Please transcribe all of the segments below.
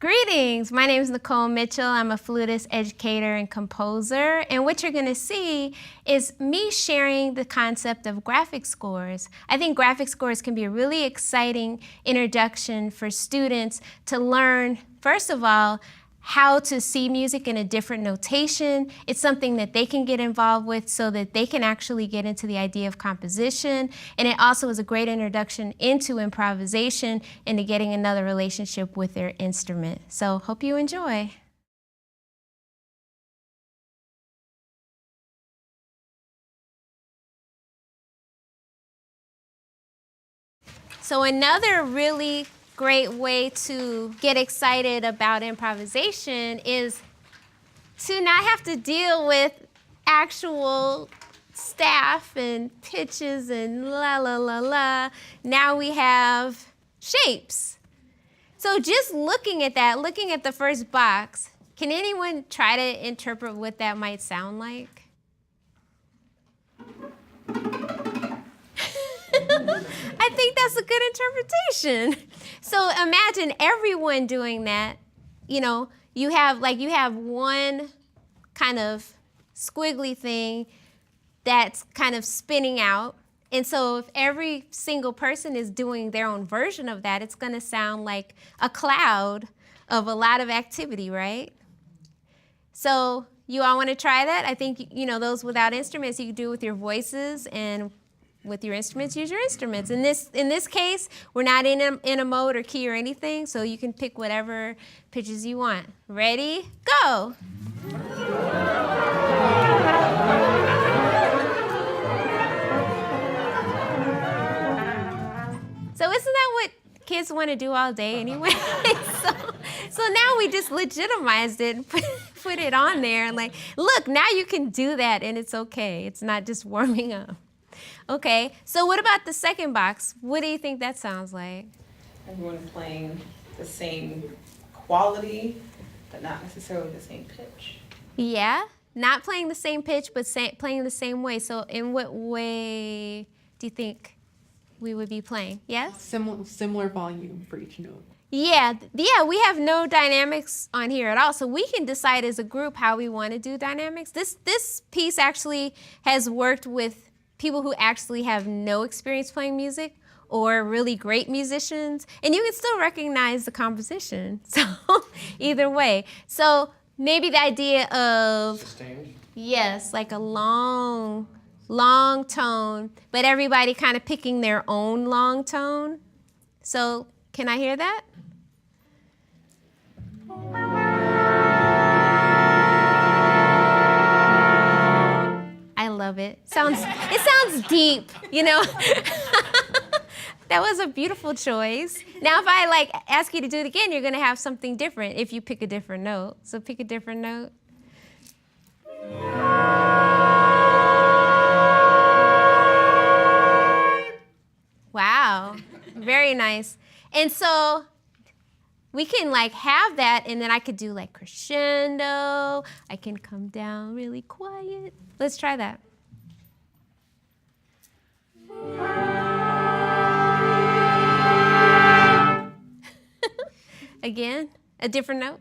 Greetings, my name is Nicole Mitchell. I'm a flautist, educator, and composer. And what you're gonna see is me sharing the concept of graphic scores. I think graphic scores can be a really exciting introduction for students to learn, first of all, how to see music in a different notation. It's something that they can get involved with so that they can actually get into the idea of composition. And it also is a great introduction into improvisation and to getting another relationship with their instrument. So hope you enjoy. So another really great way to get excited about improvisation is to not have to deal with actual staff and pitches and la la la la. Now we have shapes. So just looking at that, looking at the first box, can anyone try to interpret what that might sound like? I think that's a good interpretation. So imagine everyone doing that. You know, you have one kind of squiggly thing that's kind of spinning out. And so if every single person is doing their own version of that, it's going to sound like a cloud of a lot of activity, right? So you all want to try that? I think, you know, those without instruments, you can do it with your voices, and with your instruments, use your instruments. In this case, we're not in a mode or key or anything, so you can pick whatever pitches you want. Ready? Go! So isn't that what kids want to do all day anyway? So now we just legitimized it and put it on there and like, look, now you can do that and it's okay. It's not just warming up. Okay, so what about the second box? What do you think that sounds like? Everyone playing the same quality, but not necessarily the same pitch. Yeah, not playing the same pitch, but playing the same way. So in what way do you think we would be playing? Yes? Similar volume for each note. Yeah, we have no dynamics on here at all, so we can decide as a group how we want to do dynamics. This piece actually has worked with people who actually have no experience playing music or really great musicians, and you can still recognize the composition. So either way. So maybe the idea of sustained? Yes, like a long tone, but everybody kind of picking their own long tone. So can I hear that? I love it. It sounds deep, you know? That was a beautiful choice. Now if I ask you to do it again, you're gonna have something different if you pick a different note. So pick a different note. Wow, very nice. And so we can have that, and then I could do crescendo. I can come down really quiet. Let's try that. Again, a different note.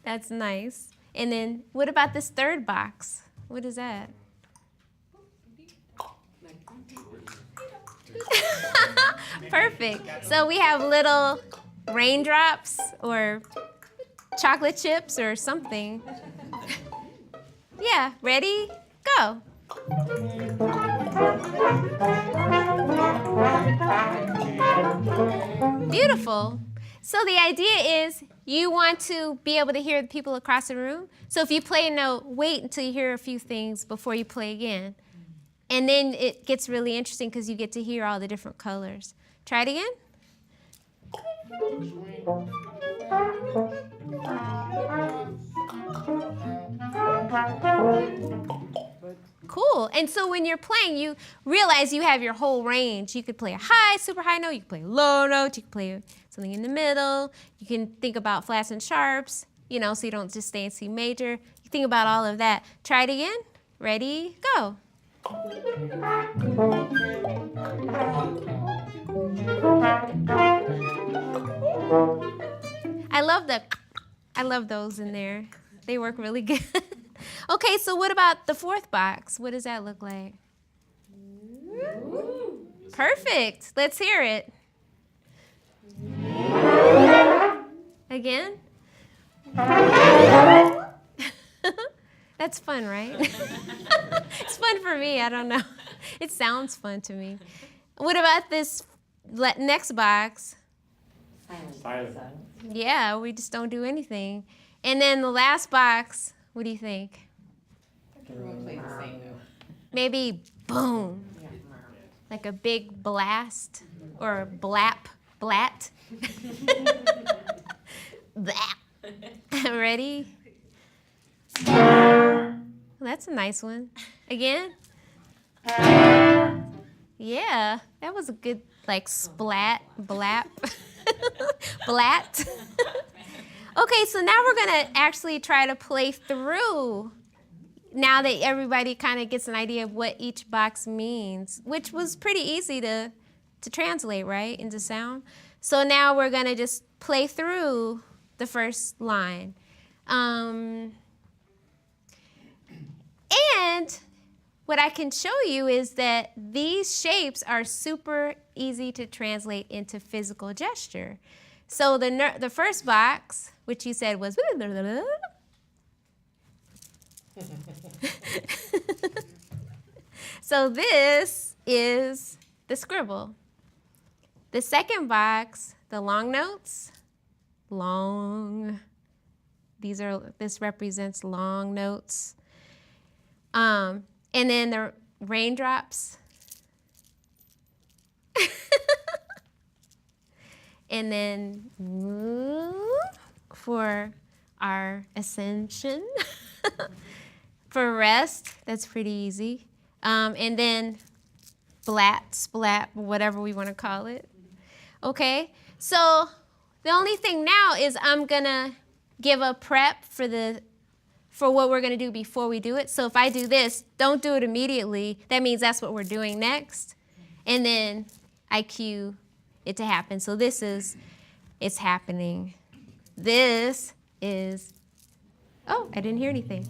That's nice. And then what about this third box? What is that? Perfect. So we have little raindrops or chocolate chips or something. Yeah, ready? Go. Beautiful. So the idea is you want to be able to hear the people across the room. So if you play a note, wait until you hear a few things before you play again. And then it gets really interesting because you get to hear all the different colors. Try it again. Cool. And so when you're playing, you realize you have your whole range. You could play a high, super high note. You can play a low note. You can play something in the middle. You can think about flats and sharps, you know, so you don't just stay in C major. You think about all of that. Try it again. Ready, go. I love those in there. They work really good. Okay, so what about the fourth box? What does that look like? Perfect. Let's hear it. Again? That's fun, right? It's fun for me. I don't know. It sounds fun to me. What about this next box? Silent. Yeah, we just don't do anything. And then the last box, what do you think? Everyone plays the same note. Maybe boom, like a big blast or blap, blat. Blap. Ready? That's a nice one. Again? Yeah, that was a good, like, splat, blap, blat. Okay, so now we're going to actually try to play through now that everybody kind of gets an idea of what each box means, which was pretty easy to translate, right, into sound. So now we're going to just play through the first line. And what I can show you is that these shapes are super easy to translate into physical gesture. So the first box, which you said was so this is the scribble. The second box, the long notes, long. This represents long notes. And then the raindrops. And then for our ascension. For rest, that's pretty easy. And then splat, splat, whatever we want to call it. Okay, so the only thing now is I'm gonna give a prep for what we're gonna do before we do it. So if I do this, don't do it immediately. That means that's what we're doing next. And then I cue it to happen. So this is, it's happening. This is, oh, I didn't hear anything.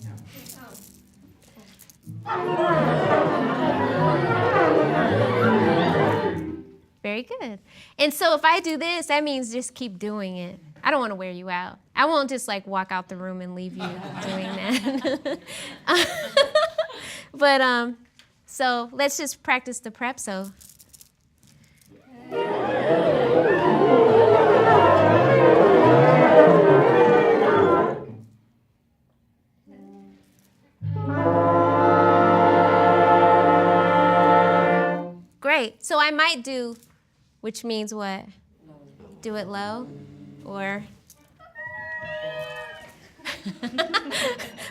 Very good. And so if I do this, that means just keep doing it. I don't want to wear you out. I won't just like walk out the room and leave you doing that. But so let's just practice the prep. So. Great. So I might do, which means what? Do it low, or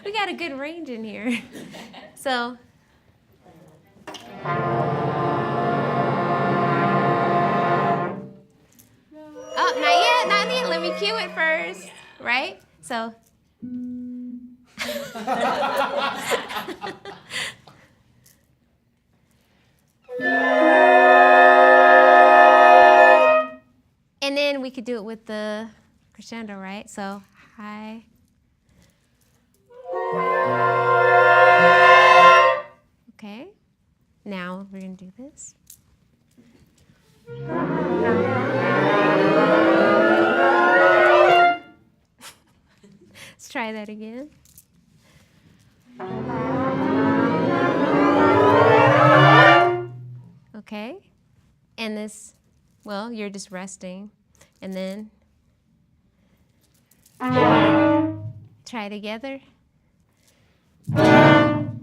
we got a good range in here. So. Oh, not yet, not yet. Let me cue it first, right? So. And then we could do it with the crescendo, right? So high. Okay. Now we're going to do this. Let's try that again. Okay. And this, well, you're just resting. And then try together.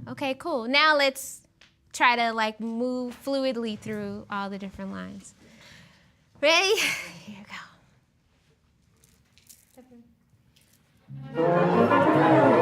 Okay, cool. Now let's try to like move fluidly through all the different lines. Ready? Here you go.